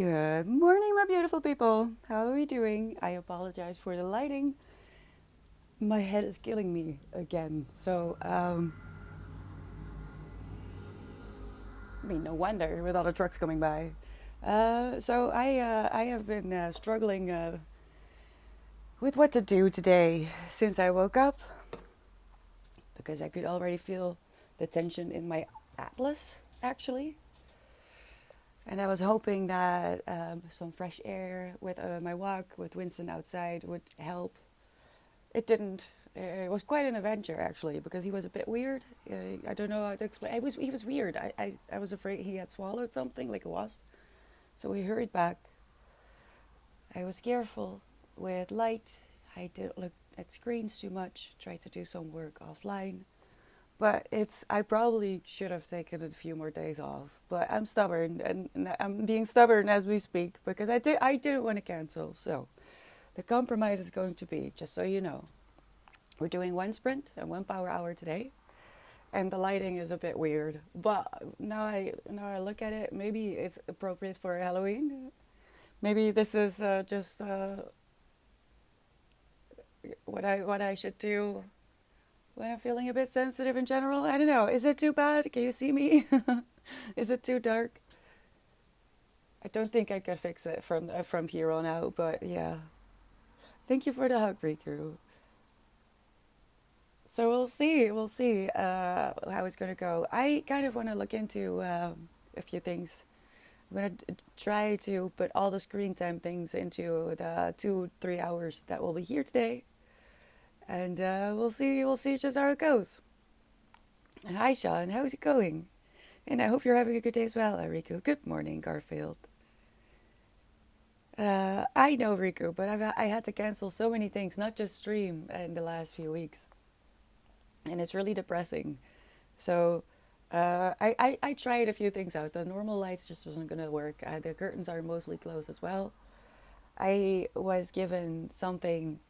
Good morning, my beautiful people. How are we doing? I apologize for the lighting. My head is killing me again. No wonder with all the trucks coming by. I have been struggling with what to do today since I woke up because I could already feel the tension in my atlas, actually. And I was hoping that some fresh air with my walk with Winston outside would help. It didn't. It was quite an adventure actually because he was a bit weird. I don't know how to explain. He was weird. I was afraid he had swallowed something like a wasp. So we hurried back. I was careful with light. I didn't look at screens too much. Tried to do some work offline. But I probably should have taken a few more days off. But I'm stubborn and I'm being stubborn as we speak because I didn't want to cancel. So the compromise is going to be, just so you know, we're doing one sprint and 1 power hour today. And the lighting is a bit weird. But now I look at it, maybe it's appropriate for Halloween. Maybe this is just what I should do when I'm feeling a bit sensitive in general. I don't know. Is it too bad? Can you see me? Is it too dark? I don't think I could fix it from here on out, but yeah. Thank you for the hug, Riku. So we'll see. We'll see how it's going to go. I kind of want to look into a few things. I'm going to try to put all the screen time things into the 2-3 hours that will be here today. And we'll see. We'll see just how it goes. Hi, Sean. How's it going? And I hope you're having a good day as well, Riku. Good morning, Garfield. I know, Riku, but I had to cancel so many things, not just stream, in the last few weeks. And it's really depressing. So I tried a few things out. The normal lights just wasn't going to work. The curtains are mostly closed as well. I was given something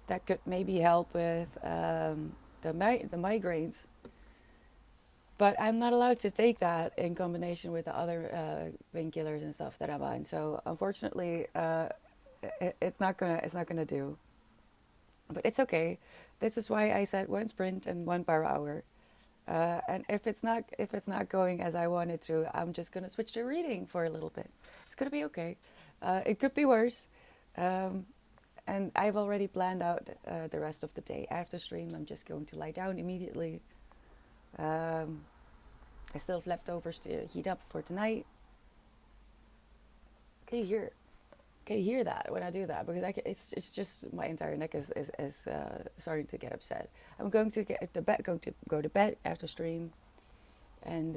that could maybe help with the migraines. But I'm not allowed to take that in combination with the other painkillers and stuff that I'm on. So unfortunately, it's not gonna do. But it's okay. This is why I said one sprint and 1 power hour. And if it's not going as I wanted to, I'm just gonna switch to reading for a little bit. It's gonna be okay. It could be worse. And I've already planned out the rest of the day. After stream, I'm just going to lie down immediately. I still have leftovers to heat up for tonight. Can you hear that when I do that? Because it's just my entire neck is starting to get upset. I'm going to go to bed after stream, and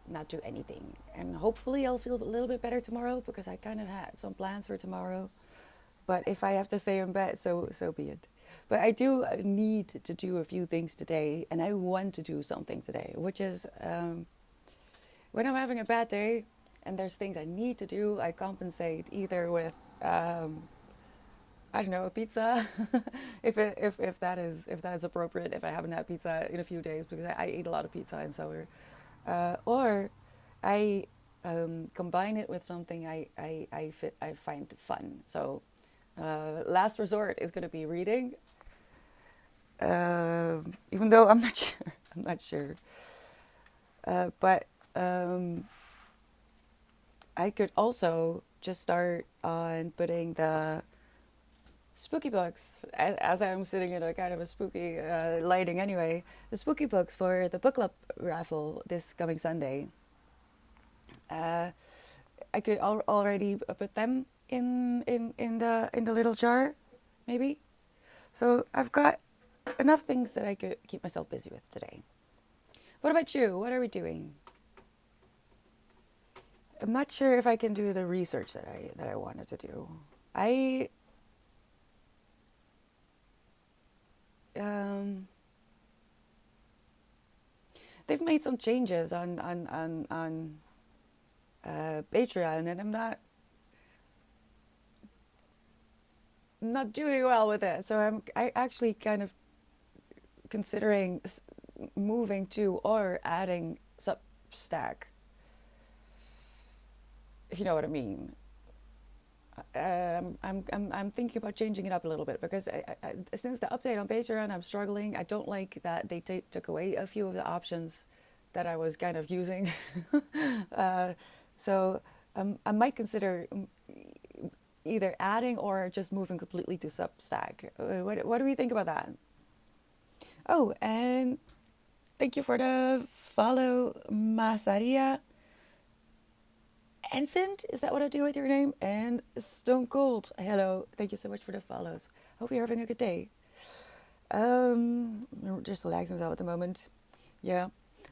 not do anything. And hopefully I'll feel a little bit better tomorrow because I kind of had some plans for tomorrow. But if I have to stay in bed, so be it. But I do need to do a few things today, and I want to do something today, which is when I'm having a bad day and there's things I need to do, I compensate either with I don't know, a pizza, if that is appropriate. If I haven't had pizza in a few days because I eat a lot of pizza in summer, or I combine it with something I find fun. So last resort is going to be reading, even though I'm not sure. I'm not sure. But I could also just start on putting the spooky books, as I'm sitting in a kind of a spooky lighting anyway, the spooky books for the book club raffle this coming Sunday. I could already put them in the little jar, maybe. So I've got enough things that I could keep myself busy with today. What about you? What are we doing? I'm not sure if I can do the research that I wanted to do. I they've made some changes on Patreon, and I'm not doing well with it. So I actually kind of considering moving to or adding Substack. if you know what I mean. I'm thinking about changing it up a little bit because since the update on Patreon, I'm struggling. I don't like that they took away a few of the options that I was kind of using. uh, so I might consider either adding or just moving completely to Substack. What do we think about that? Oh, and thank you for the follow, Masaria. Ensign, is that what I do with your name? And Stone Cold, hello. Thank you so much for the follows. Hope you're having a good day. Just relaxing myself at the moment. Yeah,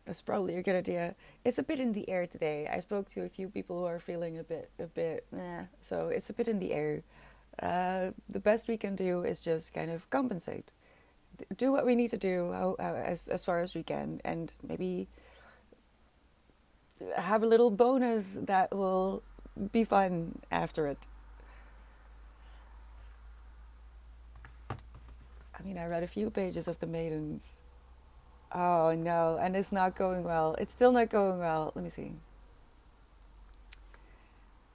that's probably a good idea. It's a bit in the air today. I spoke to a few people who are feeling a bit, so it's a bit in the air. The best we can do is just kind of compensate. Do what we need to do as far as we can, and maybe have a little bonus that will be fun after it. I mean, I read a few pages of The Maidens. Oh no, and it's not going well. It's still not going well. Let me see.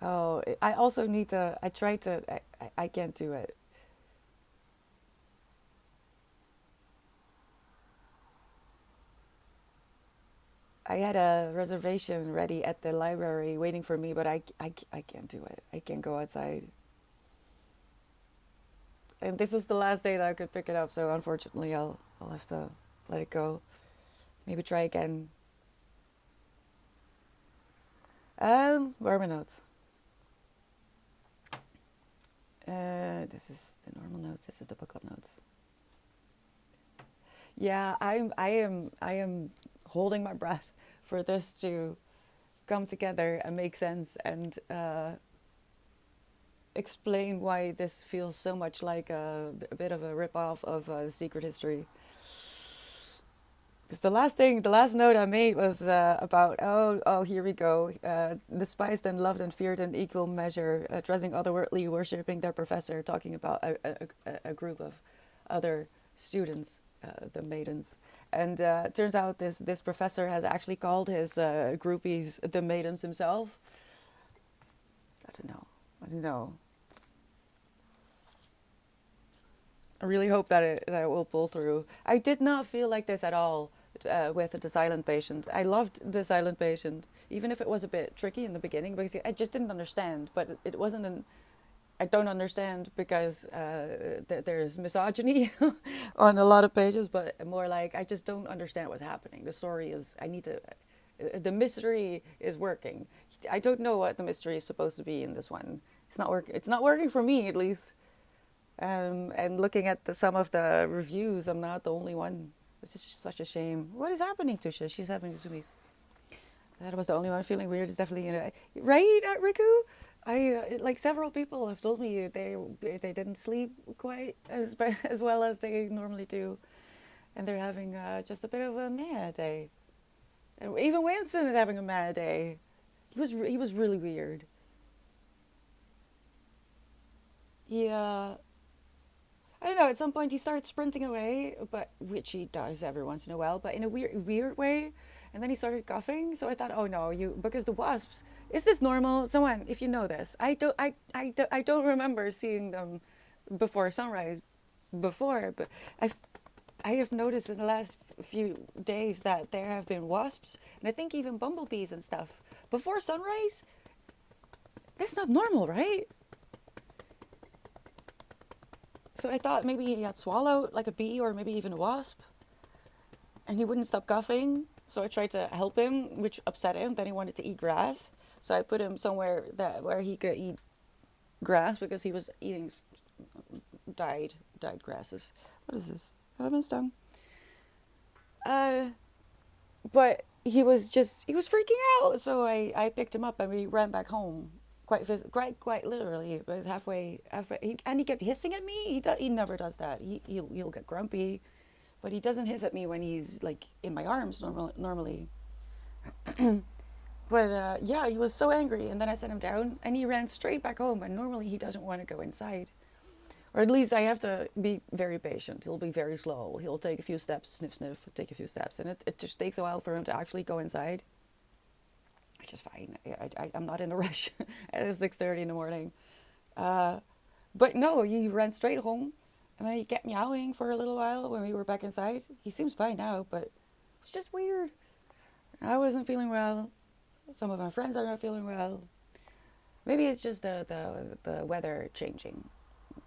Oh, I also need to. I tried to. I can't do it. I had a reservation ready at the library waiting for me, but I can't do it. I can't go outside. And this is the last day that I could pick it up, so unfortunately I'll have to let it go. Maybe try again. Where are my notes? This is the normal notes. This is the book club notes. Yeah, I am holding my breath for this to come together and make sense and explain why this feels so much like a bit of a rip-off of Secret History. Because the last note I made was about, here we go. Despised and loved and feared in equal measure, addressing otherworldly, worshipping their professor, talking about a group of other students, the maidens. And turns out this professor has actually called his groupies the maidens himself. I don't know. I really hope that it will pull through. I did not feel like this at all with The Silent Patient. I loved The Silent Patient, even if it was a bit tricky in the beginning, because I just didn't understand. But it wasn't I don't understand because there's misogyny on a lot of pages, but more like I just don't understand what's happening. The story is, the mystery is working. I don't know what the mystery is supposed to be in this one. It's not working for me, at least. And looking at some of the reviews, I'm not the only one. It's just such a shame. What is happening to Shish? She's having zoomies. That was the only one feeling weird. It's definitely, right, Riku? Like several people have told me they didn't sleep quite as well as they normally do, and they're having just a bit of a meh day. And even Winston is having a meh day. He was really weird. Yeah. I don't know, at some point he started sprinting away, but which he does every once in a while, but in a weird way. And then he started coughing, so I thought, oh no, because the wasps, is this normal? Someone, if you know this, I don't remember seeing them before sunrise before, but I have noticed in the last few days that there have been wasps, and I think even bumblebees and stuff before sunrise. That's not normal, right? So I thought maybe he had swallowed like a bee or maybe even a wasp, and he wouldn't stop coughing. So I tried to help him, which upset him. Then he wanted to eat grass, so I put him somewhere where he could eat grass because he was eating dried grasses. What is this? I have been stung. But he was freaking out. So I picked him up and we ran back home. Quite literally, but halfway, and he kept hissing at me. He never does that. He'll get grumpy, but he doesn't hiss at me when he's like in my arms normally. But yeah, he was so angry, and then I set him down, and he ran straight back home. And normally he doesn't want to go inside, or at least I have to be very patient. He'll be very slow. He'll take a few steps, sniff, take a few steps, and it just takes a while for him to actually go inside. which is fine. I'm not in a rush at 6:30 in the morning. Uh, but no, he ran straight home, and then he kept meowing for a little while when we were back inside. He seems fine now, but it's just weird. I wasn't feeling well. Some of my friends are not feeling well. Maybe it's just the weather changing.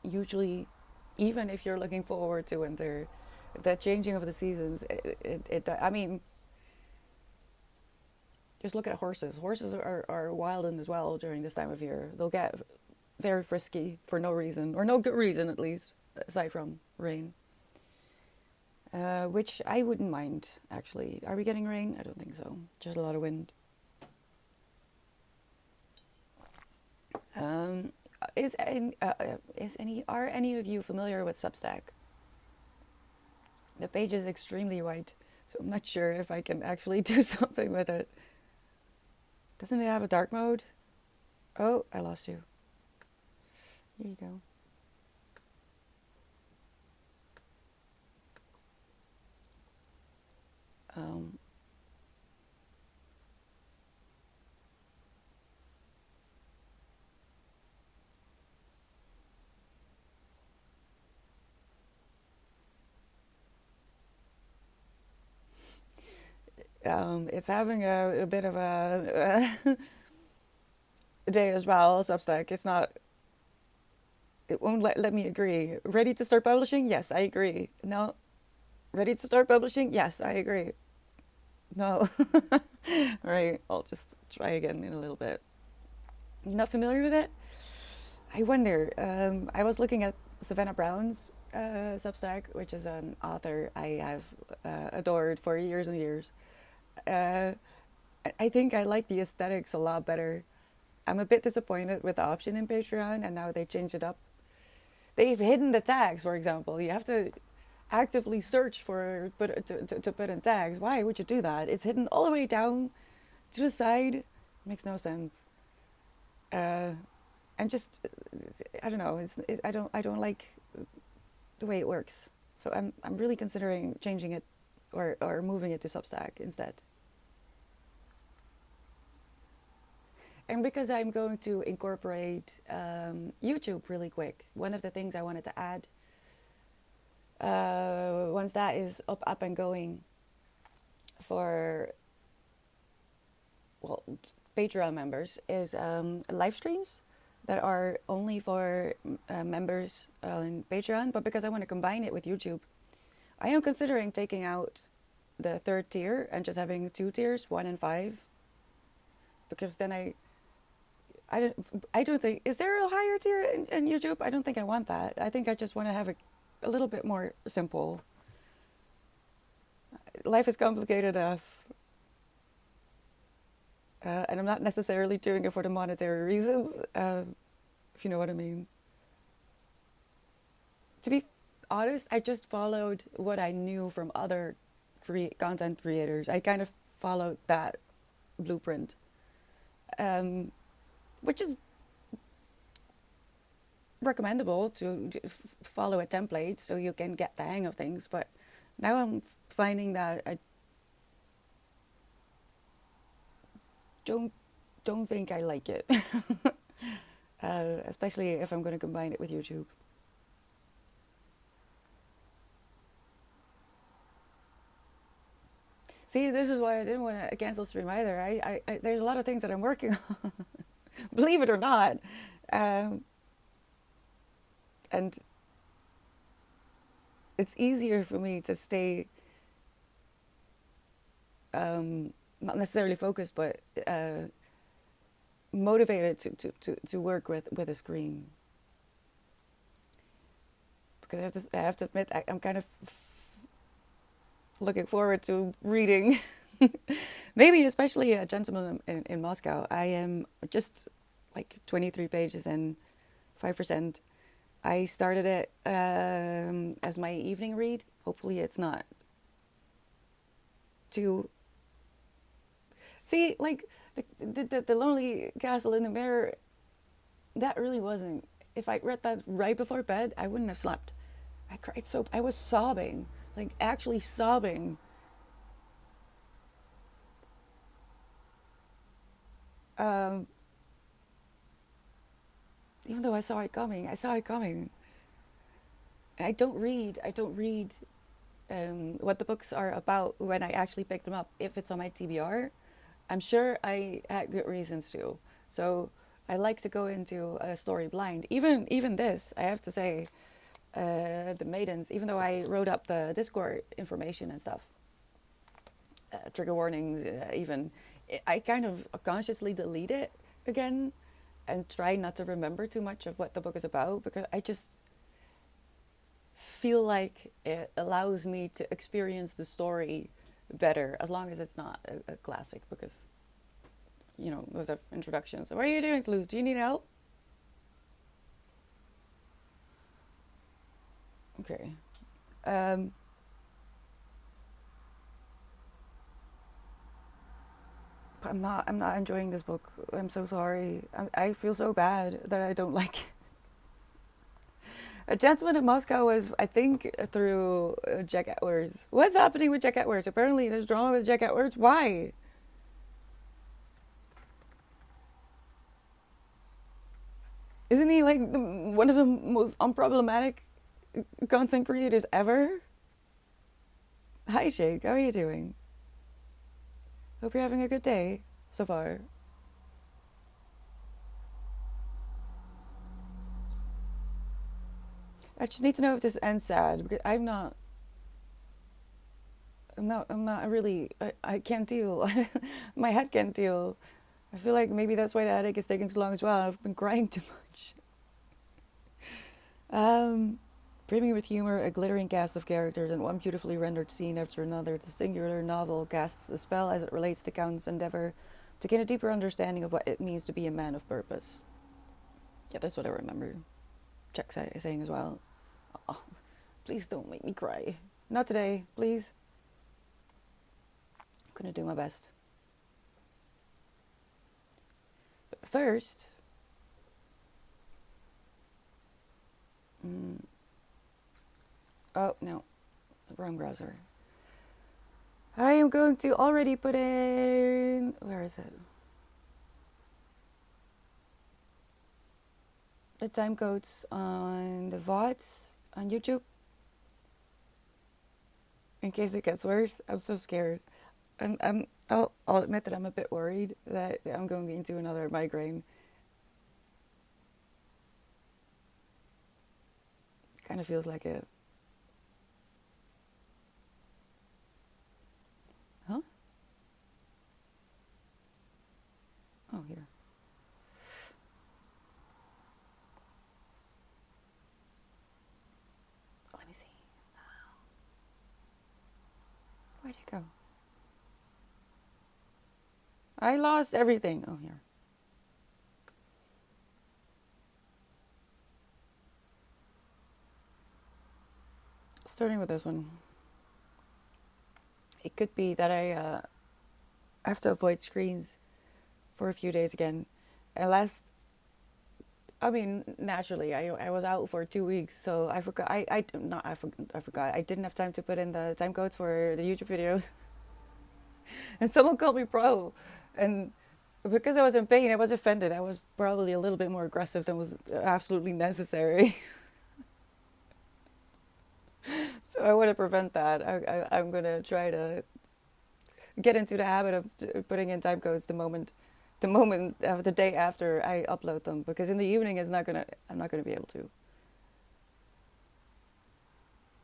Usually, even if you're looking forward to winter, the changing of the seasons, I mean, just look at horses. Horses are wild and as well during this time of year. They'll get very frisky for no reason, or no good reason at least, aside from rain. Which I wouldn't mind, actually. Are we getting rain? I don't think so. Just a lot of wind. Um, are any of you familiar with Substack? The page is extremely wide, so I'm not sure if I can actually do something with it. Doesn't it have a dark mode? Oh, I lost you. Here you go. Um, it's having a bit of a day as well, Substack. It won't let me agree. Ready to start publishing? Yes, I agree. No. Ready to start publishing? Yes, I agree. No. Right, I'll just try again in a little bit. You're not familiar with it? I wonder. I was looking at Savannah Brown's Substack, which is an author I have adored for years and years. Uh, I think I like the aesthetics a lot better. I'm a bit disappointed with the option in Patreon, and now they changed it up. They've hidden the tags, for example. You have to actively search for to put in tags. Why would you do that? It's hidden all the way down to the side. Makes no sense. Uh, and just I don't know. I don't like the way it works. So I'm really considering changing it or moving it to Substack instead. And because I'm going to incorporate YouTube really quick, one of the things I wanted to add once that is up and going for well Patreon members is live streams that are only for members on Patreon. But because I want to combine it with YouTube, I am considering taking out the third tier and just having two tiers, 1 and 5, because then I don't think, is there a higher tier in YouTube? I don't think I want that. I think I just want to have a little bit more simple. Life is complicated enough. And I'm not necessarily doing it for the monetary reasons, if you know what I mean. To be honest, I just followed what I knew from other content creators. I kind of followed that blueprint. Which is recommendable to follow a template so you can get the hang of things. But now I'm finding that I don't think I like it, especially if I'm going to combine it with YouTube. See, this is why I didn't want to cancel stream either. I there's a lot of things that I'm working on, believe it or not, and it's easier for me to stay not necessarily focused, but motivated to work with a screen. Because I have to admit, I'm kind of looking forward to reading. Maybe especially a Gentleman in Moscow. I am just like 23 pages and 5%. I started it as my evening read. Hopefully it's not too... See, like the Lonely Castle in the Mirror, that really wasn't... If I read that right before bed, I wouldn't have slept. I cried I was sobbing, like actually sobbing. Um, even though I saw it coming, I saw it coming. I don't read. I don't read what the books are about when I actually pick them up. If it's on my TBR, I'm sure I had good reasons to. So I like to go into a story blind. Even this, I have to say, the maidens. Even though I wrote up the Discord information and stuff, trigger warnings, even I kind of consciously delete it again and try not to remember too much of what the book is about because I just feel like it allows me to experience the story better as long as it's not a classic because those are introductions. So what are you doing, Toulouse? Do you need help? Okay. um I'm not enjoying this book. I'm so sorry. I feel so bad that I don't like it. A Gentleman in Moscow was, I think, through Jack Edwards. What's happening with Jack Edwards? Apparently there's drama with Jack Edwards. Why? Isn't he like one of the most unproblematic content creators ever? Hi, Shake. How are you doing? Hope you're having a good day so far. I just need to know if this ends sad because I'm not really, I can't deal. My head can't deal. I feel like maybe that's why the headache is taking so long as well. I've been crying too much. Brimming with humor, a glittering cast of characters, and one beautifully rendered scene after another, the singular novel casts a spell as it relates to Count's endeavor to gain a deeper understanding of what it means to be a man of purpose. Yeah, that's what I remember Chuck saying as well. Oh, please don't make me cry. Not today, please. I'm gonna do my best. But first, oh no, the wrong browser. I am going to already put in, where is it? The time codes on the VODs on YouTube. In case it gets worse, I'm so scared. I'll admit that I'm a bit worried that I'm going into another migraine. Kind of feels like it. Huh? Oh, here. Let me see. Where'd it go? I lost everything. Oh, here. Starting with this one. It could be that I have to avoid screens for a few days again. Naturally, I was out for 2 weeks, so I forgot. I forgot. I didn't have time to put in the time codes for the YouTube videos, and someone called me pro, and because I was in pain, I was offended. I was probably a little bit more aggressive than was absolutely necessary. So I want to prevent that. I'm gonna try to get into the habit of putting in time codes the moment of the day after I upload them, because in the evening I'm not gonna be able to.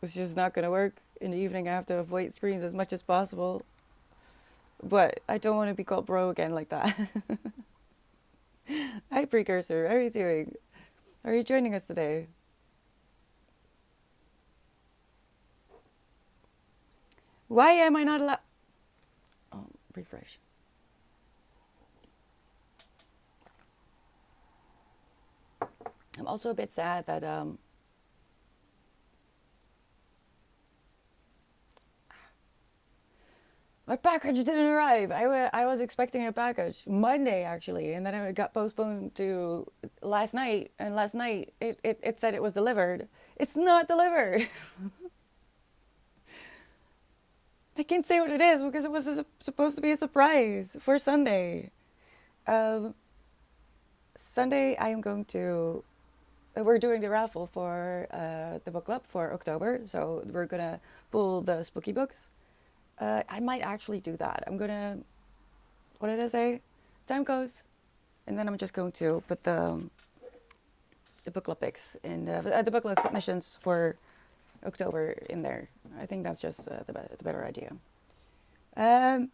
It's just not gonna work. In the evening I have to avoid screens as much as possible. But I don't want to be called bro again like that. Hi Precursor, how are you doing? Are you joining us today? Why am I not allowed? Oh, refresh. I'm also a bit sad that my package didn't arrive. I was expecting a package Monday actually, and then it got postponed to last night. And last night it said it was delivered. It's not delivered. I can't say what it is because it was supposed to be a surprise for Sunday. Um, Sunday, I am going to. We're doing the raffle for the book club for October, so we're gonna pull the spooky books. I might actually do that. I'm gonna. What did I say? Time goes, and then I'm just going to put the book club picks and the book club submissions for October in there. I think that's just the better idea. Um,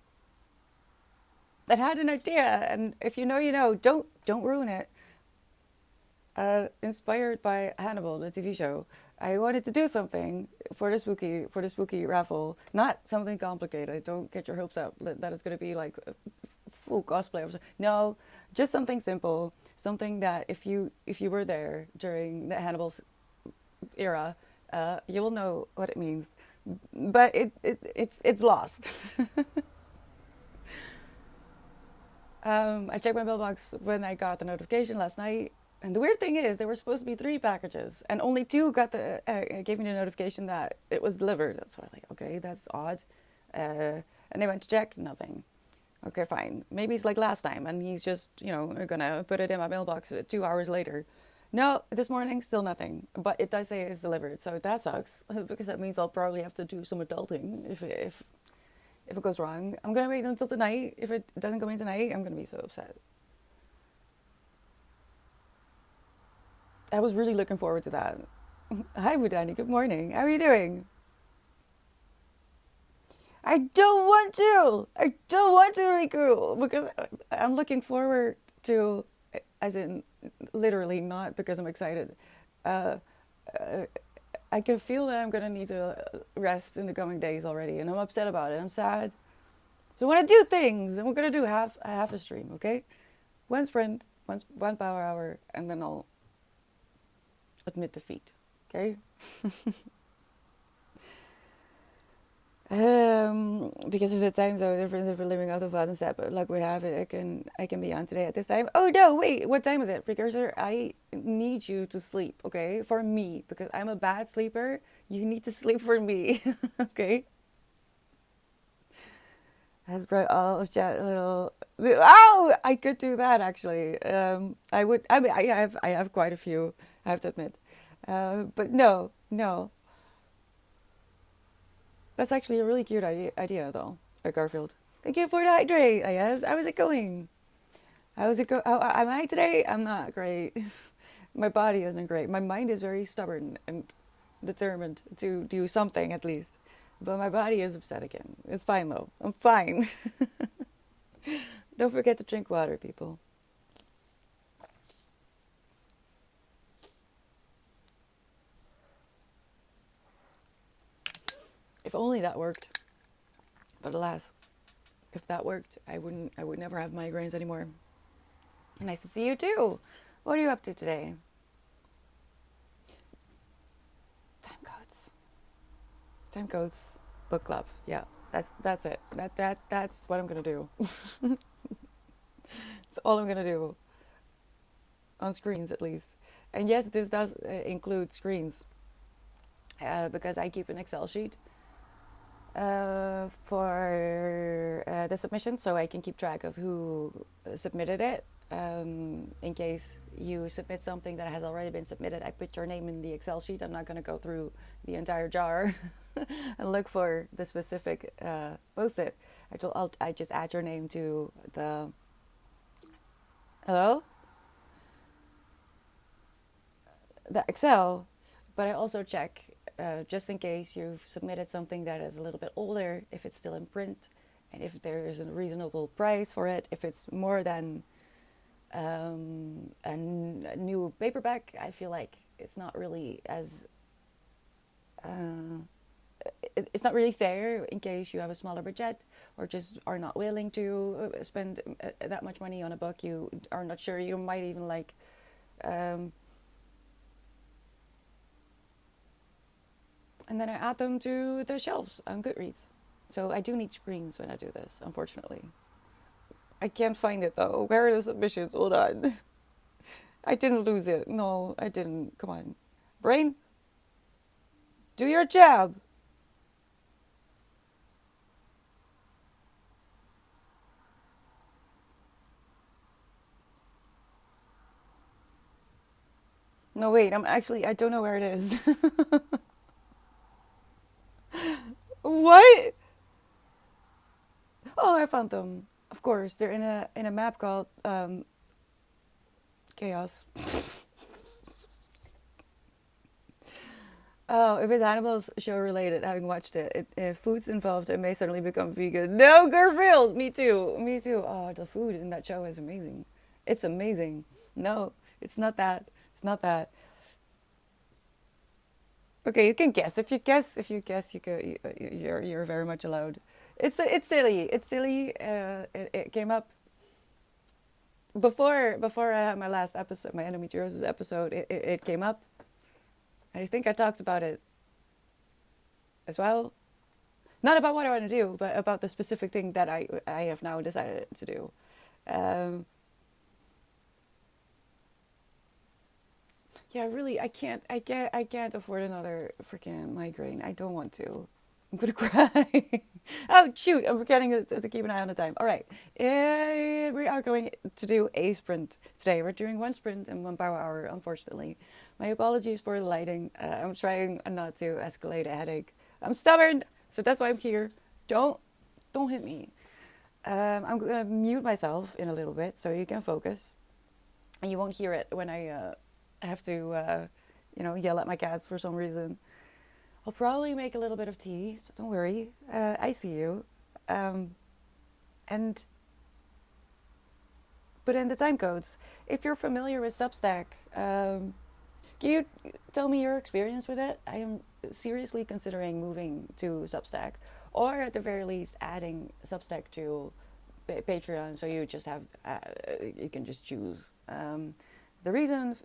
I had an idea, and if you know, you know. Don't ruin it. Inspired by Hannibal, the TV show, I wanted to do something for the spooky raffle. Not something complicated. Don't get your hopes up that it's gonna be like a full cosplay or something. No, just something simple. Something that if you were there during the Hannibal's era, you will know what it means. But it's lost. I checked my mailbox when I got the notification last night, and the weird thing is, there were supposed to be 3 packages, and only 2 got gave me the notification that it was delivered. So I'm like, okay, that's odd. And they went to check, nothing. Okay, fine. Maybe it's like last time, and he's just, gonna put it in my mailbox 2 hours later. No, this morning, still nothing. But it does say it's delivered, so that sucks, because that means I'll probably have to do some adulting if it goes wrong. I'm gonna wait until tonight. If it doesn't go in tonight, I'm gonna be so upset. I was really looking forward to that. Hi, Budani. Good morning. How are you doing? I don't want to. I don't want to, Riku, because I'm looking forward to, as in literally, not because I'm excited. Uh, uh, I can feel that I'm gonna need to rest in the coming days already, and I'm upset about it. I'm sad. So when I do things, and we're gonna do half a stream, okay? One sprint, one power hour, and then I'll admit defeat, okay? Because of the time zone difference, if we're living out of Vattenstad, but luck would have it, I can be on today at this time. Oh no, wait, what time is it? Precursor, I need you to sleep, okay? For me, because I'm a bad sleeper. You need to sleep for me, okay? Has brought all of chat little. Oh, I could do that actually. I would. I mean, I have quite a few. I have to admit. But no, no. That's actually a really cute idea though, Garfield. Thank you for the hydrate, I guess. How is it going? How is it go? How am I today? I'm not great. My body isn't great. My mind is very stubborn and determined to do something at least. But my body is upset again. It's fine though. I'm fine. Don't forget to drink water, people. If only that worked. But alas, if that worked, I would never have migraines anymore. Nice to see you too. What are you up to today? Time codes. Time codes. Book club. Yeah, that's it. That's what I'm gonna do. That's all I'm gonna do. On screens at least. And yes, this does include screens. Because I keep an Excel sheet for the submission, so I can keep track of who submitted it. In case you submit something that has already been submitted, I put your name in the Excel sheet. I'm not going to go through the entire jar and look for the specific post-it. I just add your name to the... Hello? The Excel, but I also check just in case you've submitted something that is a little bit older, if it's still in print, and if there is a reasonable price for it. If it's more than a new paperback, I feel like it's not really as it's not really fair in case you have a smaller budget or just are not willing to spend that much money on a book you are not sure you might even like. And then I add them to the shelves on Goodreads. So I do need screens when I do this, unfortunately. I can't find it though. Where are the submissions? Hold on. I didn't lose it. No, I didn't. Come on. Brain, do your job. No, wait. I don't know where it is. What? Oh, I found them. Of course, they're in a map called Chaos. Oh, if it's animals show related, having watched it, if food's involved, I may suddenly become vegan. No, Garfield! Me too. Me too. Oh, the food in that show is amazing. It's amazing. No, it's not that. It's not that. Okay, you can guess. If you guess, you're very much allowed. It's silly. It's silly. It came up before I had my last episode, my endometriosis episode. It came up. I think I talked about it as well. Not about what I want to do, but about the specific thing that I have now decided to do. Um, yeah, really, I can't afford another freaking migraine. I don't want to. I'm gonna cry. Oh shoot! I'm forgetting to keep an eye on the time. All right, we are going to do a sprint today. We're doing one sprint and one power hour. Unfortunately, my apologies for the lighting. I'm trying not to escalate a headache. I'm stubborn, so that's why I'm here. Don't don't hit me. I'm gonna mute myself in a little bit so you can focus, and you won't hear it when I have to, yell at my cats for some reason. I'll probably make a little bit of tea, so don't worry. I see you. Um, and put in the time codes. If you're familiar with Substack, can you tell me your experience with it? I am seriously considering moving to Substack, or at the very least, adding Substack to Patreon, so you just have you can just choose. The reason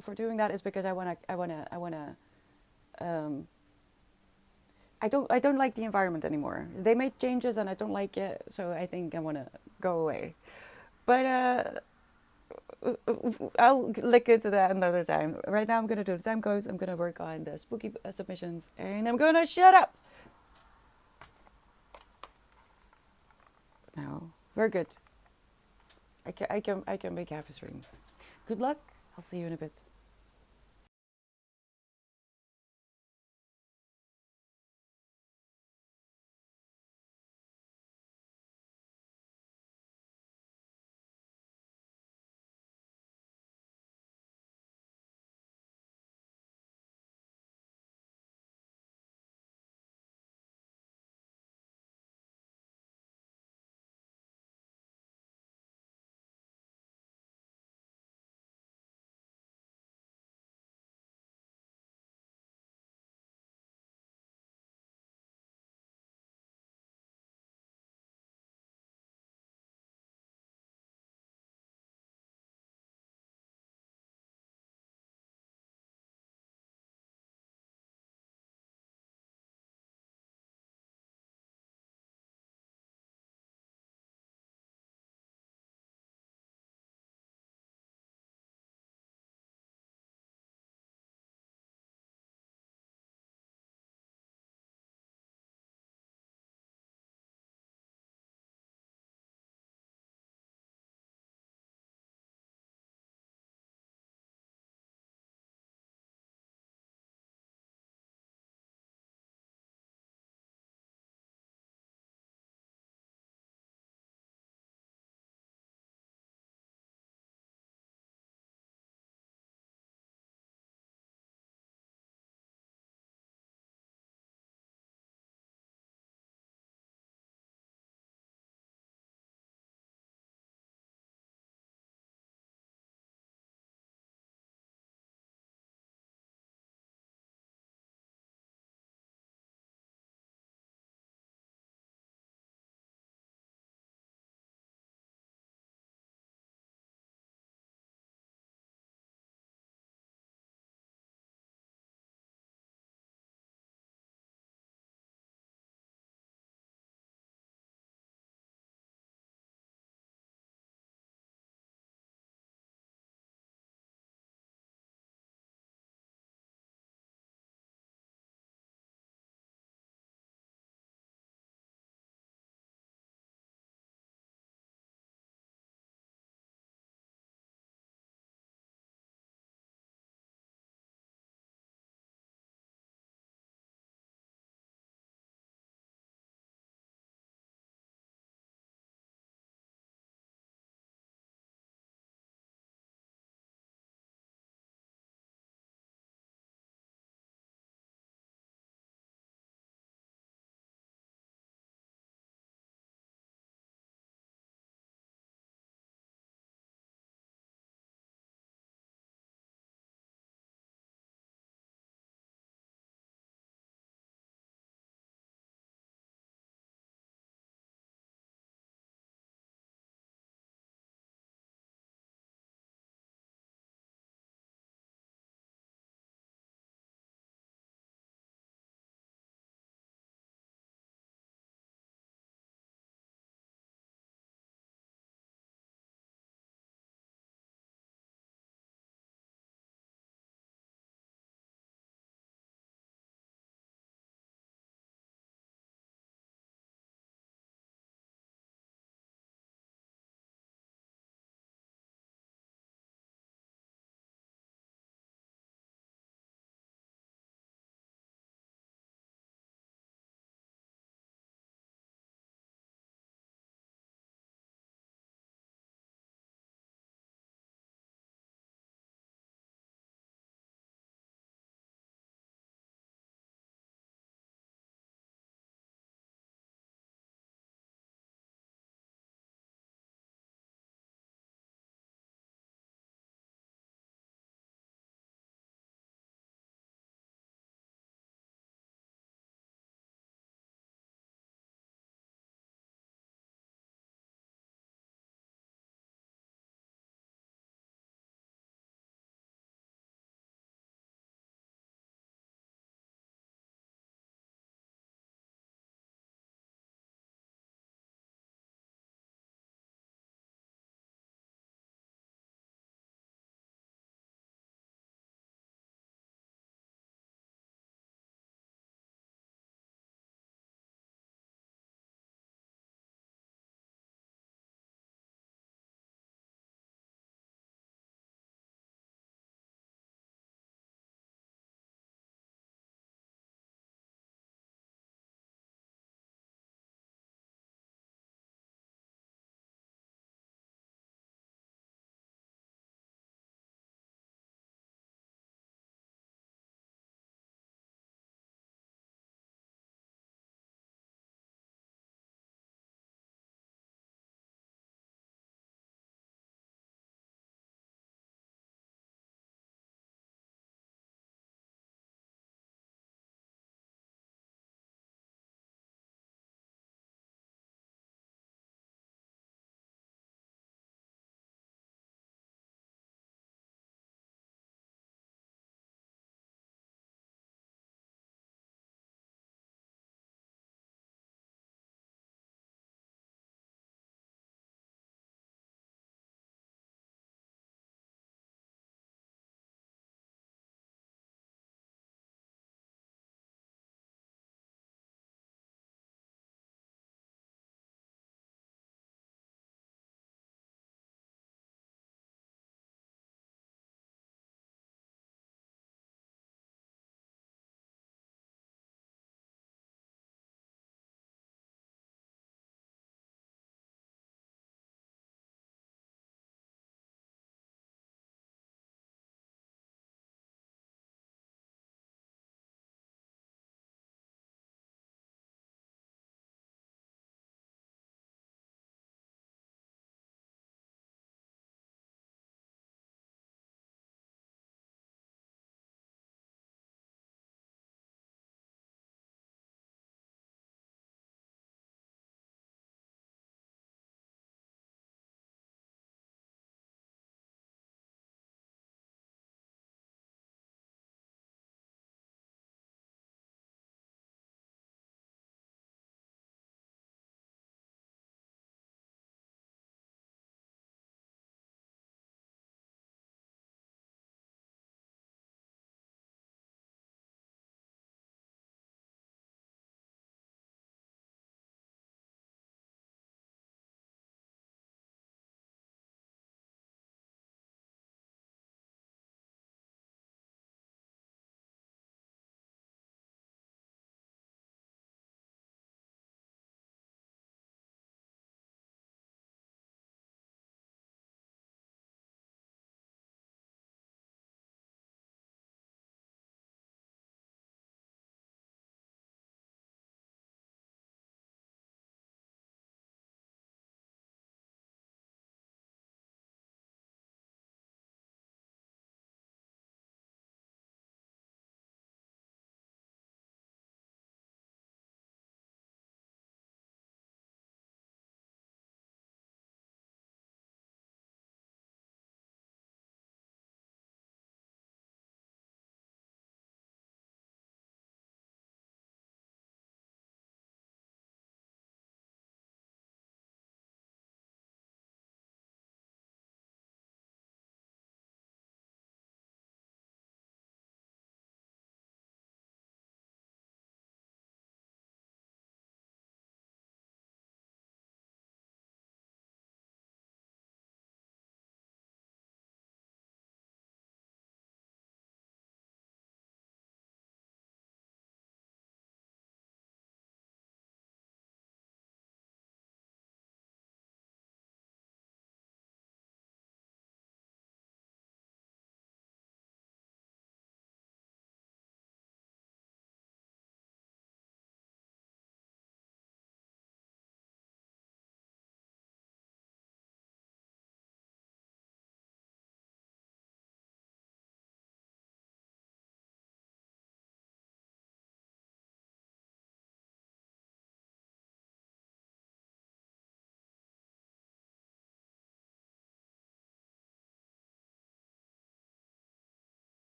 for doing that is because um, I don't like the environment anymore. They made changes and I don't like it, so I think I wanna go away. But I'll look into that another time. Right now, I'm gonna do the time codes. I'm gonna work on the spooky submissions, and I'm gonna shut up. No, we're good. I can make half a stream. Good luck. I'll see you in a bit.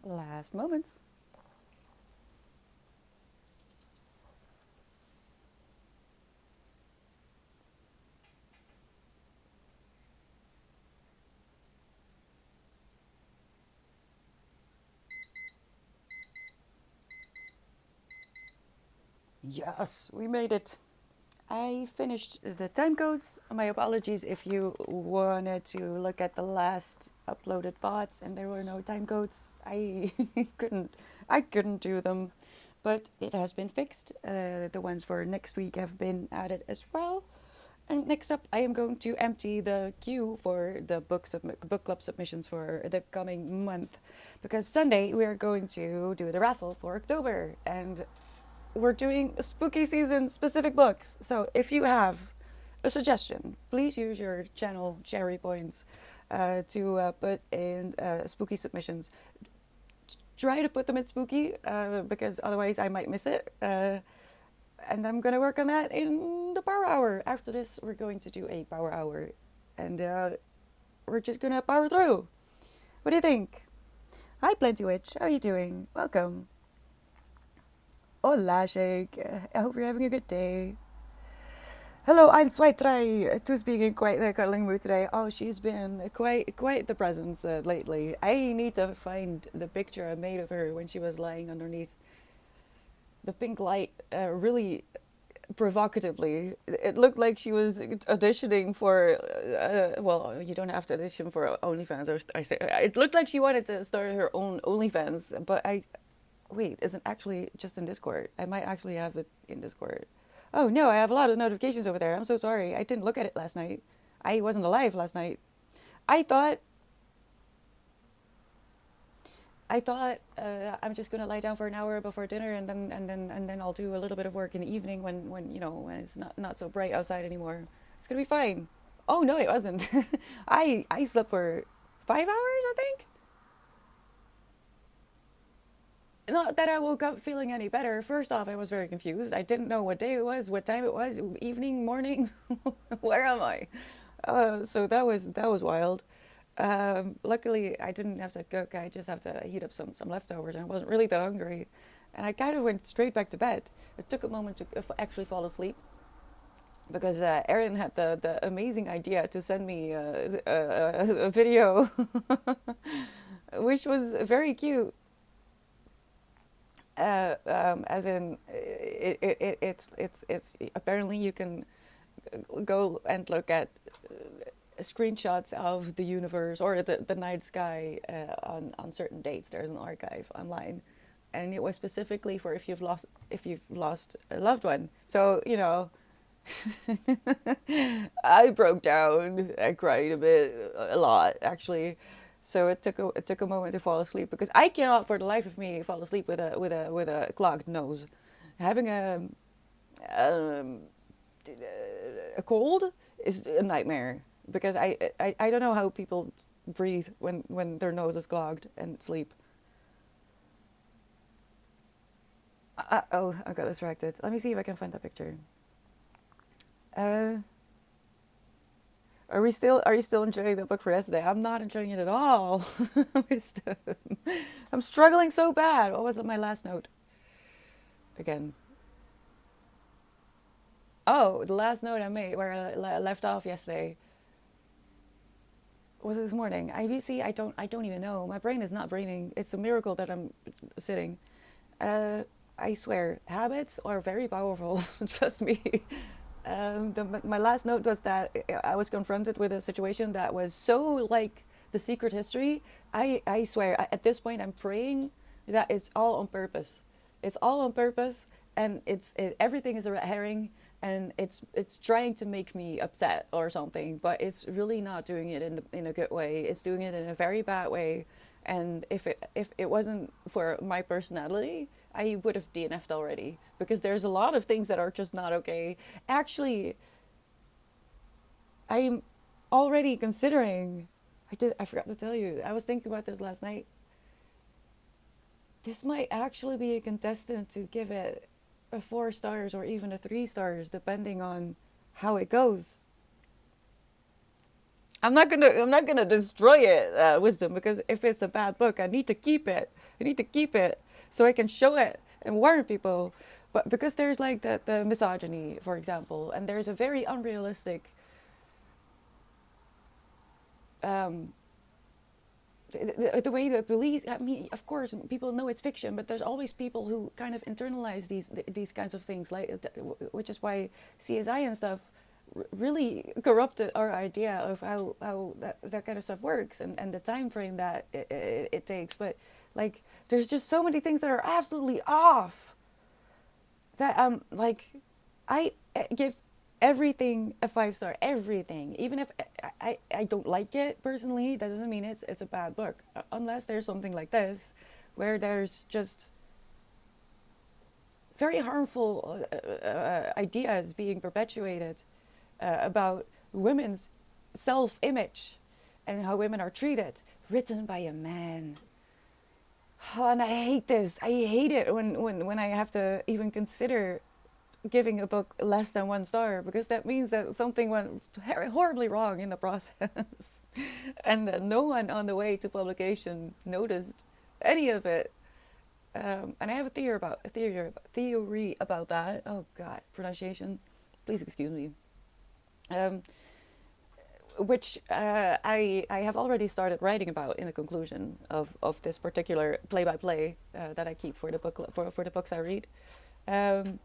Last moments. Yes, we made it. I finished the time codes. My apologies if you wanted to look at the last uploaded thoughts and there were no time codes. I couldn't I couldn't do them, but it has been fixed. The ones for next week have been added as well. And next up, I am going to empty the queue for the book club submissions for the coming month, because Sunday we are going to do the raffle for October, and we're doing spooky season specific books. So if you have a suggestion, please use your channel cherry points to put in spooky submissions. Try to put them in spooky because otherwise I might miss it. And I'm going to work on that in the power hour. After this, we're going to do a power hour. And we're just going to power through. What do you think? Hi, Plenty Witch. How are you doing? Welcome. Hola, Shake. I hope you're having a good day. Hello, I'm Swietrai, to speak in quite the cuddling mood today. Oh, she's been quite the presence lately. I need to find the picture I made of her when she was lying underneath the pink light, really provocatively. It looked like she was auditioning for, well, you don't have to audition for OnlyFans. It looked like she wanted to start her own OnlyFans, but wait, isn't actually just in Discord. I might actually have it in Discord. Oh no, I have a lot of notifications over there. I'm so sorry. I didn't look at it last night. I wasn't alive last night. I thought I'm just gonna lie down for an hour before dinner, and then I'll do a little bit of work in the evening when it's not so bright outside anymore. It's gonna be fine. Oh no, it wasn't. I slept for 5 hours, I think. Not that I woke up feeling any better. First off, I was very confused. I didn't know what day it was, what time it was, evening, morning. Where am I? So that was wild. Luckily, I didn't have to cook. I just have to heat up some leftovers, and I wasn't really that hungry. And I kind of went straight back to bed. It took a moment to actually fall asleep, because Erin had the amazing idea to send me a video, which was very cute. As in, it's apparently you can go and look at screenshots of the universe or the night sky on certain dates. There's an archive online, and it was specifically for if you've lost a loved one. So I broke down. I cried a lot actually. So it took a moment to fall asleep, because I cannot for the life of me fall asleep with a clogged nose. Having um, a cold is a nightmare, because I don't know how people breathe when their nose is clogged and sleep. Oh, I got distracted. Let me see if I can find that picture. Uh, are you still enjoying the book for yesterday? I'm not enjoying it at all. I'm struggling so bad. What was my last note? Again. Oh, the last note I made where I left off yesterday was this morning. I don't even know. My brain is not braining. It's a miracle that I'm sitting. I swear, habits are very powerful. Trust me. My last note was that I was confronted with a situation that was so like The Secret History. I swear, at this point, I'm praying that it's all on purpose. It's all on purpose, and everything is a red herring, and it's trying to make me upset or something, but it's really not doing it in a good way. It's doing it in a very bad way, and if it wasn't for my personality, I would have DNF'd already, because there's a lot of things that are just not okay. Actually, I'm already considering. I forgot to tell you. I was thinking about this last night. This might actually be a contestant to give it a 4 stars or even a 3 stars, depending on how it goes. I'm not gonna destroy it, Wisdom, because if it's a bad book, I need to keep it. I need to keep it so I can show it and warn people. But because there's like the misogyny, for example, and there's a very unrealistic um, the way the police, I mean, of course people know it's fiction, but there's always people who kind of internalize these kinds of things, like which is why CSI and stuff really corrupted our idea of how that kind of stuff works, and the time frame that it takes. But like there's just so many things that are absolutely off that like I give everything a 5 star, everything, even if I don't like it personally, that doesn't mean it's a bad book, unless there's something like this where there's just very harmful ideas being perpetuated about women's self-image and how women are treated, written by a man. Oh, and I hate this. I hate it when I have to even consider giving a book less than 1 star, because that means that something went horribly wrong in the process and that no one on the way to publication noticed any of it. And I have a theory about that. Oh God, pronunciation. Please excuse me. Um, which I have already started writing about in the conclusion of this particular play-by-play that I keep for the book for the books I read. Um,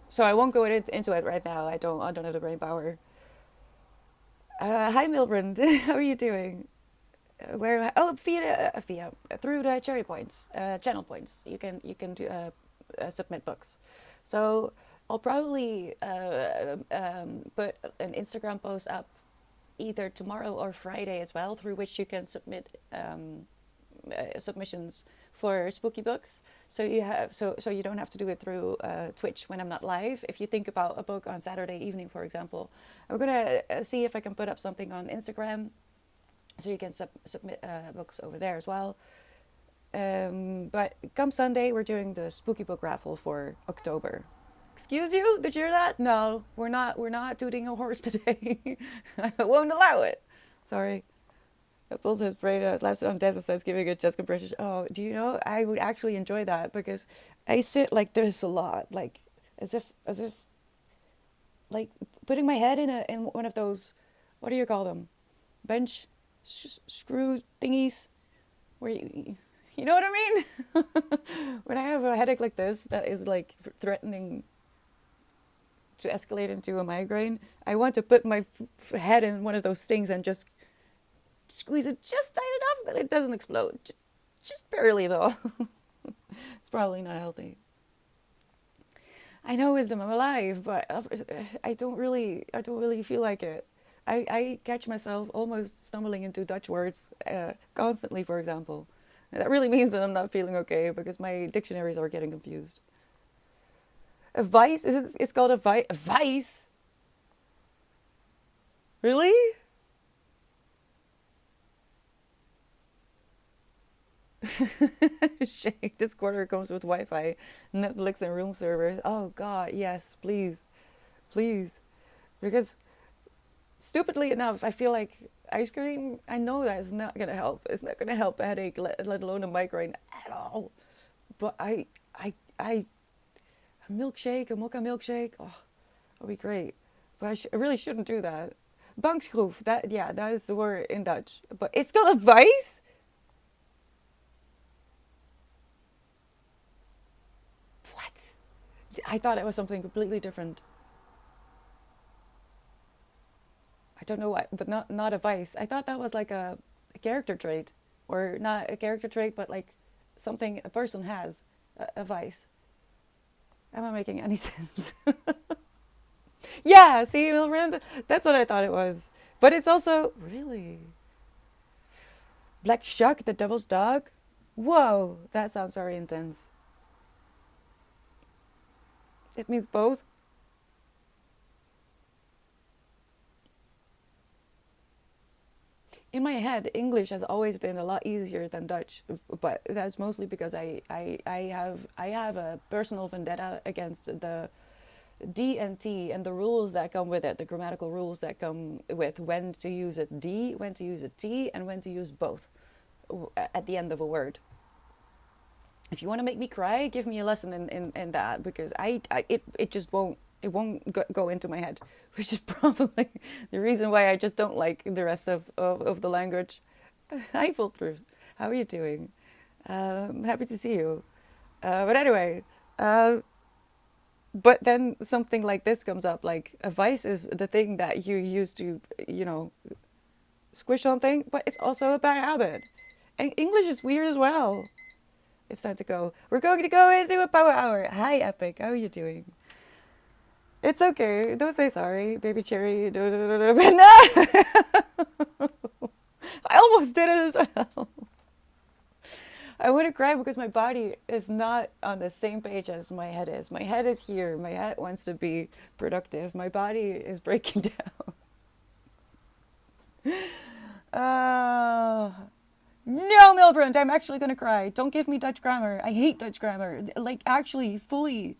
so I won't go into it right now. I don't have the brain power. Hi Milbrand, how are you doing? Where via through the cherry points channel points you can do, submit books. So I'll probably put an Instagram post up either tomorrow or Friday as well, through which you can submit submissions for spooky books. So you don't have to do it through Twitch when I'm not live. If you think about a book on Saturday evening, for example, I'm gonna see if I can put up something on Instagram, so you can submit books over there as well. But come Sunday, we're doing the spooky book raffle for October. Excuse you? Did you hear that? No, we're not. We're not tooting a horse today. I won't allow it. Sorry. Apples his brain slaps it on desk and starts giving it chest compressions. Oh, do you know? I would actually enjoy that, because I sit like this a lot, like as if like putting my head in one of those, what do you call them? Bench screw thingies, where you know what I mean? When I have a headache like this that is like threatening to escalate into a migraine, I want to put my head in one of those things and just squeeze it just tight enough that it doesn't explode. Just barely though. It's probably not healthy. I know wisdom, I'm alive, but I don't really feel like it. I catch myself almost stumbling into Dutch words constantly, for example. And that really means that I'm not feeling okay, because my dictionaries are getting confused. A vice? It's called a vice? A vice? Really? Shake, this quarter comes with Wi-Fi, Netflix and room servers. Oh God, yes, please. Please. Because stupidly enough, I feel like ice cream, I know that it's not going to help. It's not going to help a headache, let alone a migraine at all. But a milkshake, a mocha milkshake, oh, that'd be great. But I really shouldn't do that. Bankschroef, that is the word in Dutch. But it's got a vice? What? I thought it was something completely different. I don't know why, but not a vice. I thought that was like a character trait, or not a character trait, but like something a person has, a vice. Am I making any sense? Yeah, see, Milbrand, that's what I thought it was. But it's also really Black Shuck, the devil's dog. Whoa, that sounds very intense. It means both. In my head, English has always been a lot easier than Dutch, but that's mostly because I have a personal vendetta against the D and T and the rules that come with it, the grammatical rules that come with when to use a D, when to use a T, and when to use both. at the end of a word. If you want to make me cry, give me a lesson in that, because it just won't go into my head, which is probably the reason why I just don't like the rest of the language. Hi, Full Truth. How are you doing? Happy to see you. But anyway, uh, but then something like this comes up, like a vice is the thing that you use to, squish something, but it's also a bad habit. And English is weird as well. It's time to go. We're going to go into a power hour. Hi, Epic. How are you doing? It's okay. Don't say sorry, baby cherry. No, no, no, no. No! I almost did it as well. I want to cry because my body is not on the same page as my head is. My head is here. My head wants to be productive. My body is breaking down. Uh, no, Milbrand, I'm actually going to cry. Don't give me Dutch grammar. I hate Dutch grammar. Like, actually, fully.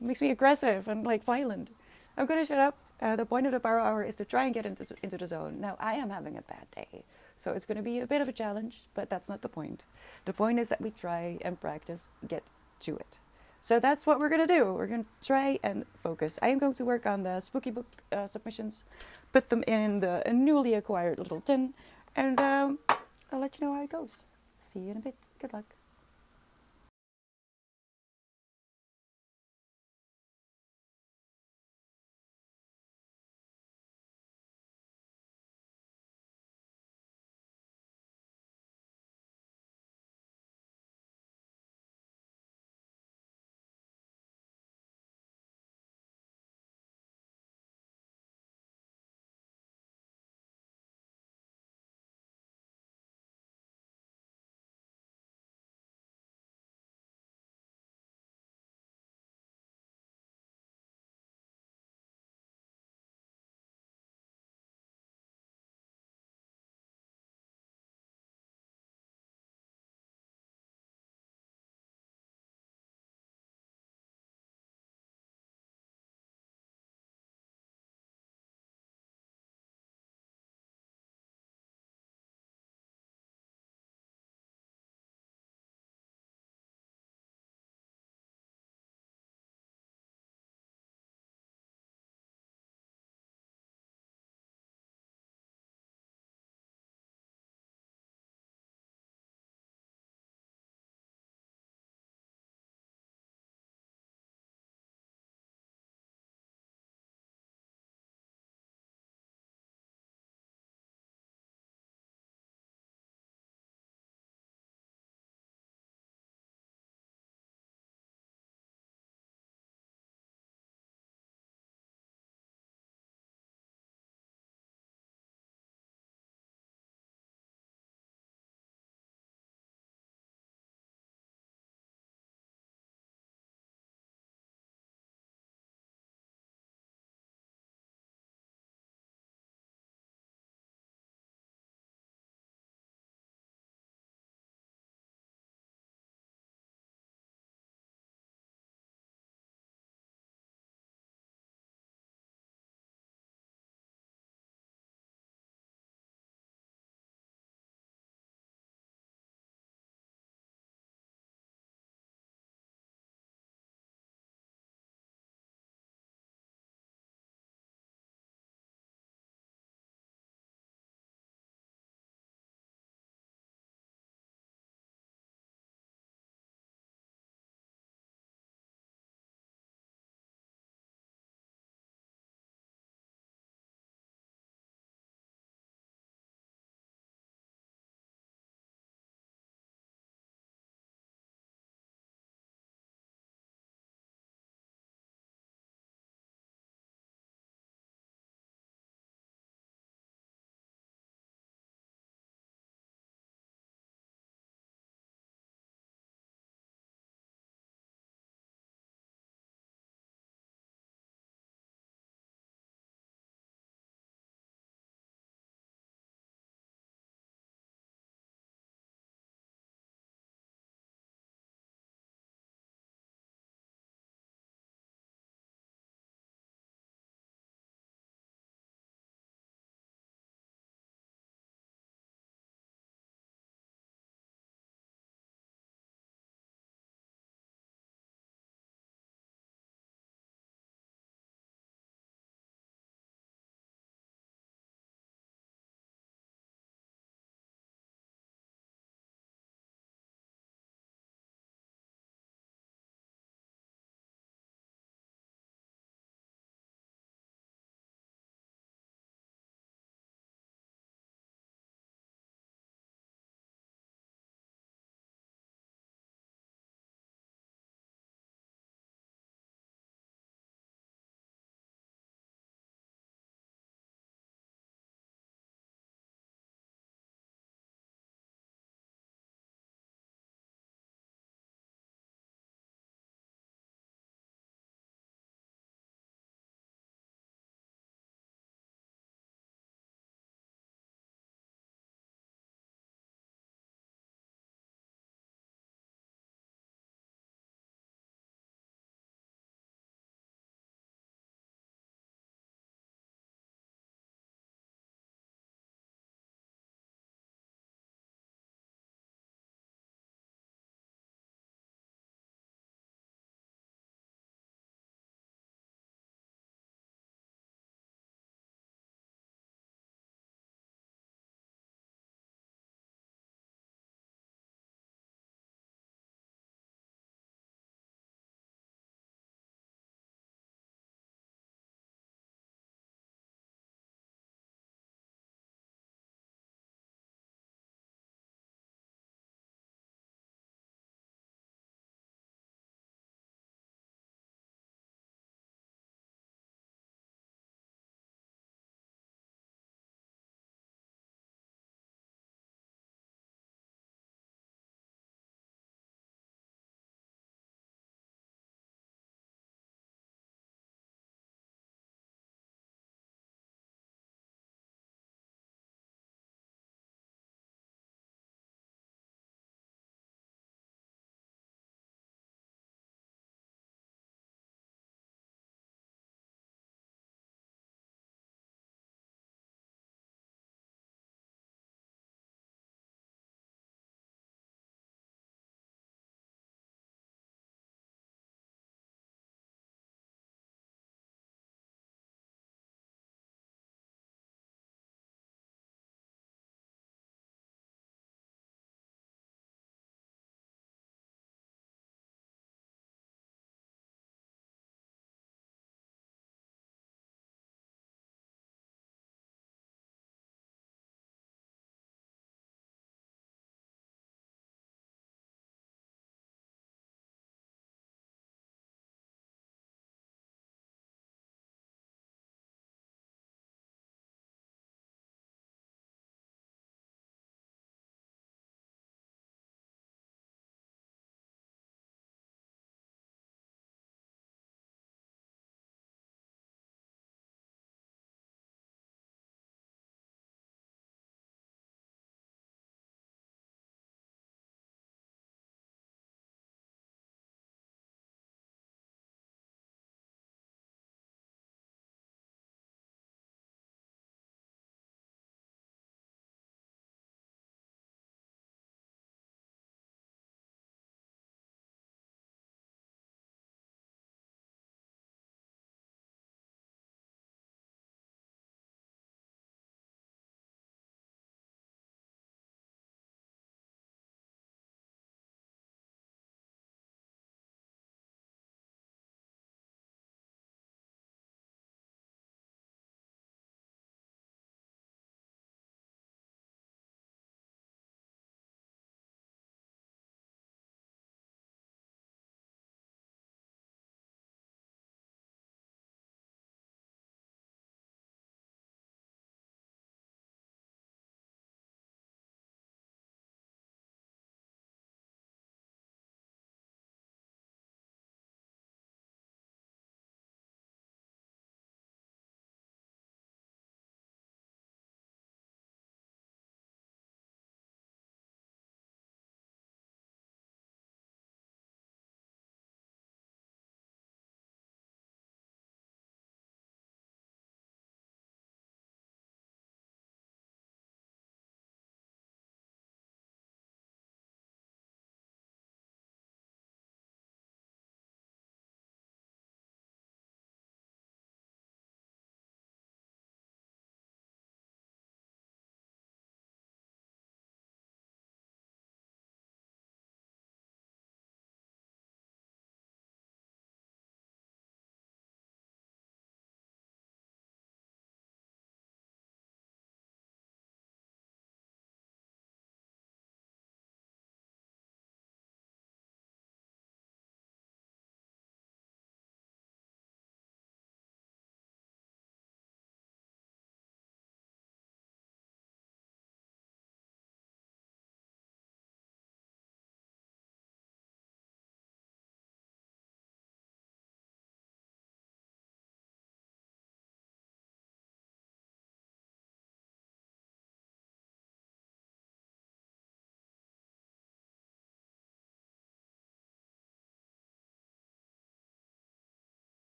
It makes me aggressive and, like, violent. I'm going to shut up. The point of the power hour is to try and get into the zone. Now, I am having a bad day. So it's going to be a bit of a challenge, but that's not the point. The point is that we try and practice, get to it. So that's what we're going to do. We're going to try and focus. I am going to work on the spooky book submissions, put them in the newly acquired little tin, and I'll let you know how it goes. See you in a bit. Good luck.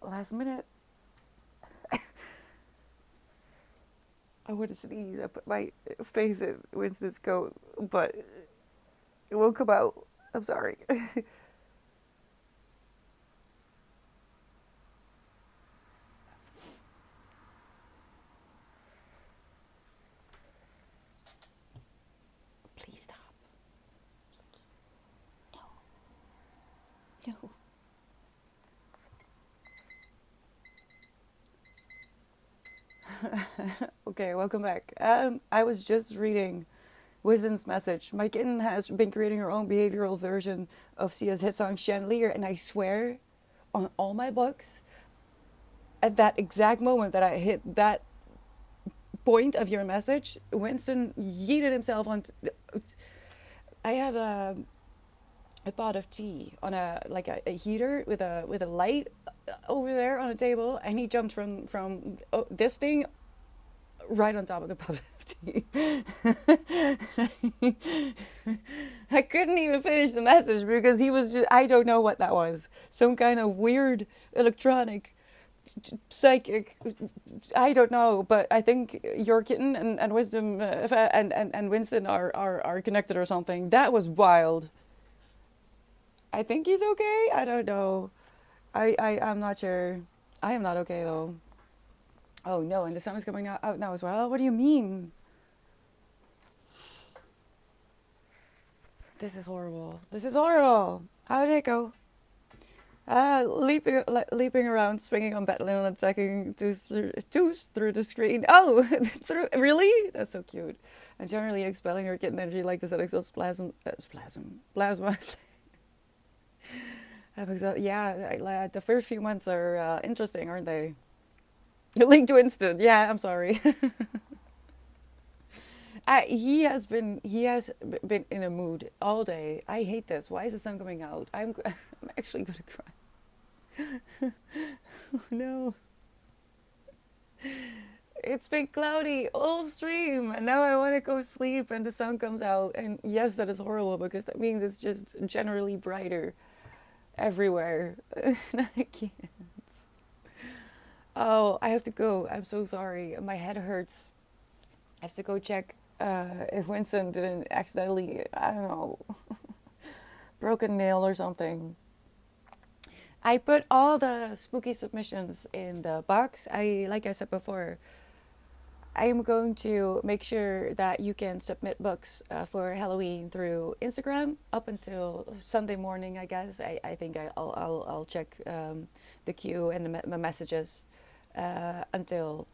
last minute, I would have sneezed. I put my face in Winston's coat, but it won't come out. I'm sorry. Please stop. No. No. Okay, welcome back. I was just reading Wisdom's message. My kitten has been creating her own behavioral version of Sia's hit song Chandelier, and I swear on all my books, at that exact moment that I hit that point of your message, Winston yeeted himself on. I have a pot of tea on a heater with a light over there on a table, and he jumped from this thing right on top of the pot of tea. I couldn't even finish the message because he was just, I don't know what that was. Some kind of weird electronic psychic, I don't know, but I think your kitten and Wisdom and Winston are connected or something. That was wild. I think he's okay. I don't know. I'm not sure. I am not okay though. Oh no, and the sun is coming out now as well. What do you mean? This is horrible. This is horrible. How did it go? Leaping around, swinging on bed linen, attacking Toos through the screen. Oh, really? That's so cute. And generally expelling her kitten energy like this exhaust plasma. Yeah, the first few months are interesting, aren't they? Linked to Winston. Yeah, I'm sorry. He has been in a mood all day. I hate this. Why is the sun coming out? I'm actually gonna cry. Oh no. It's been cloudy all stream, and now I want to go sleep, and the sun comes out. And yes, that is horrible because that means it's just generally brighter everywhere. I can't. Oh, I have to go. I'm so sorry. My head hurts. I have to go check if Winston didn't accidentally, I don't know, broke a nail or something. I put all the spooky submissions in the box. Like I said before, I am going to make sure that you can submit books for Halloween through Instagram up until Sunday morning. I guess I think I'll check the queue and the messages until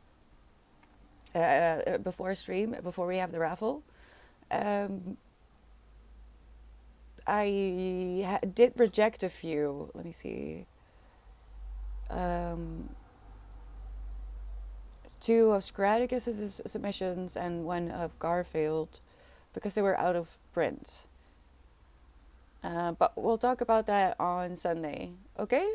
before stream, before we have the raffle. Um, I did reject a few. Let me see. Um, two of Scraticus's submissions and one of Garfield because they were out of print. But we'll talk about that on Sunday, okay?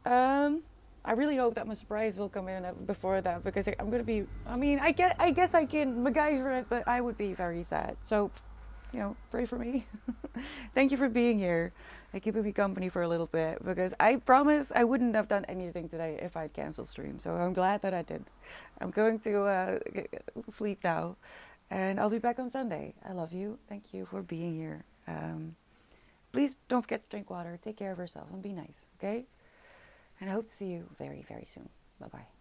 I really hope that my surprise will come in before that because I'm gonna be. I mean, I guess I can MacGyver it, but I would be very sad. So, pray for me. Thank you for being here and keeping me company for a little bit because I promise I wouldn't have done anything today if I'd canceled stream. So I'm glad that I did. I'm going to sleep now, and I'll be back on Sunday. I love you. Thank you for being here. Please don't forget to drink water. Take care of yourself and be nice. Okay. And I hope to see you very, very soon. Bye-bye.